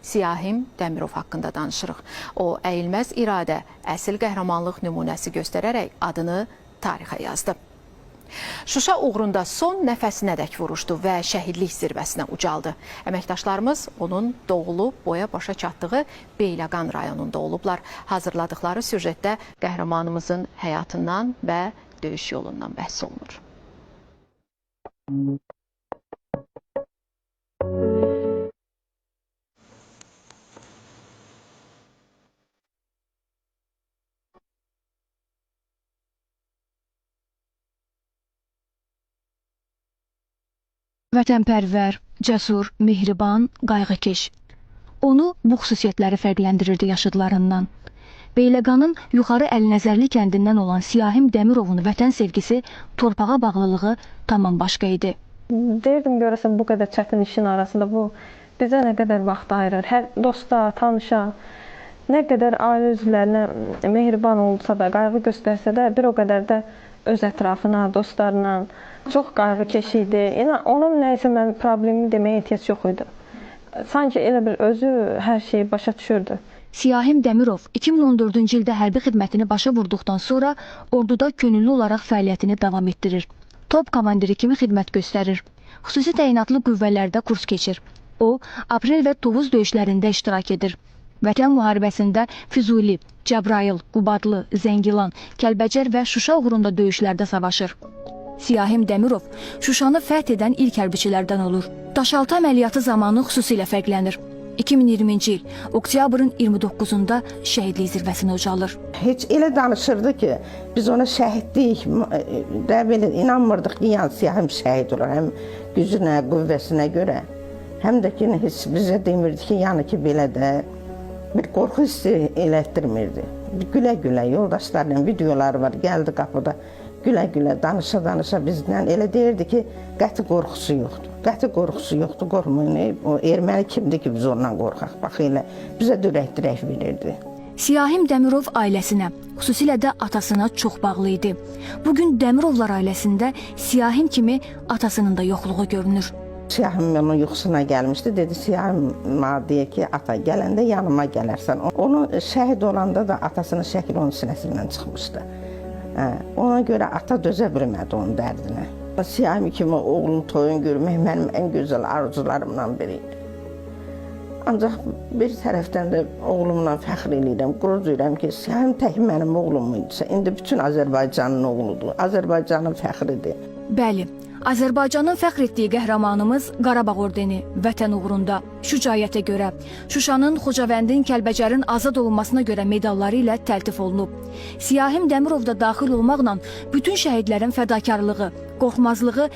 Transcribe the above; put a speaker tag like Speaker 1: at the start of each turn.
Speaker 1: Siyahim Dəmirov haqqında danışırıq. O, əyilməz iradə, əsl qəhrəmanlıq nümunəsi göstərərək adını tarixə yazdı. Şuşa uğrunda son nəfəsinədək vuruşdu və şəhidlik zirvəsinə ucaldı. Əməkdaşlarımız onun doğulub, boya başa çatdığı Beyləqan rayonunda olublar. Hazırladıkları süjetdə qəhrəmanımızın həyatından və döyüş yolundan bəhs olunur.
Speaker 2: Vətənpərvər, cəsur, mehriban, qayğıkeş. Onu bu xüsusiyyətləri fərqləndirirdi yaşıdlarından. Beyləqanın yuxarı Əlinəzərli kəndindən olan Siyahim Dəmirovun vətən sevgisi, torpağa bağlılığı tamam başqa idi.
Speaker 3: Deyirdim, görəsən bu qədər çətin işin arasında bu bizə nə qədər vaxt ayırır. Hər dosta, tanışa, nə qədər ailə üzvlərinə mehriban olsa da, qayğı göstərsə də, bir o qədər də öz ətrafına, dostlarına çox qayğıkeş idi. Onun nəysə mən problemi deməyə ehtiyac yox idi. Sanki elə bir özü hər şeyi başa düşürdü.
Speaker 2: Siyahim Dəmirov 2014-cü ildə hərbi xidmətini başa vurduqdan sonra orduda könüllü olaraq fəaliyyətini davam etdirir. Top komandiri kimi xidmət göstərir. Xüsusi təyinatlı qüvvələrdə kurs keçir. O, Aprel və Tovuz döyüşlərində iştirak edir. Vətən müharibəsində Füzuli, Cəbrayıl, Qubadlı, Zəngilan, Kəlbəcər və Şuşa uğrunda döyüşlərdə savaşır. Siyahim Dəmirov Şuşanı fəth edən ilk hərbiçilərdən olur. Daşaltı əməliyyatı zamanı xüsusilə fərqlənir. 2020-ci il oktyabrın 29-unda şəhidlik zirvəsinə ucalır.
Speaker 4: Heç elə danışırdı ki, biz ona şəhidlik də belə inanmırdıq ki, yəni Siyahim şəhid olur. Həm gücünə, qüvvəsinə görə. Həm də ki, heç bizə demirdi ki, yəni ki, belə də bir qorxu hissi elətdirmirdi. Gülə-gülə yoldaşlarla videoları var, gəldi qapıda. Gülə-gülə, danışa-danışa bizdən elə deyirdi ki, qəti qorxusu yoxdur. Qəti qorxusu yoxdur, qorxmayın. O erməni kimdir ki, biz ondan qorxaq? Bax elə, bizə dürək-dürək verirdi.
Speaker 2: Siyahim Dəmirov ailəsinə, xüsusilə də atasına çox bağlı idi. Bugün Dəmirovlar ailəsində Siyahim kimi atasının da yoxluğu görünür.
Speaker 4: Siyahim onun yuxusuna gəlmişdi, dedi Siyahim deyə ki, ata gələndə yanıma gələrsən. Onu şəhid olanda da atasının şəkli onun sinəsindən çıxmışdı. Ona görə ata dözə bilmədi onun dərdinə. Siyahim kimi oğlum toyun görmək mənim ən gözəl arzularımdan biri idi. Ancaq bir tərəfdən də oğlumla fəxr edirəm, qürur duyuram ki, Siyahim tək mənim oğlum idisə, indi bütün Azərbaycanın oğludur, Azərbaycanın fəxridir.
Speaker 2: Bəli, Azərbaycanın fəxr etdiyi qəhrəmanımız Qarabağ ordeni vətən uğrunda, şücaətə görə, Şuşanın, Xocavəndin, Kəlbəcərin azad olunmasına görə medalları ilə təltif olunub. Siyahim Dəmirov da daxil olmaqla bütün şəhidlərin fədakarlığı, qorxmazlığı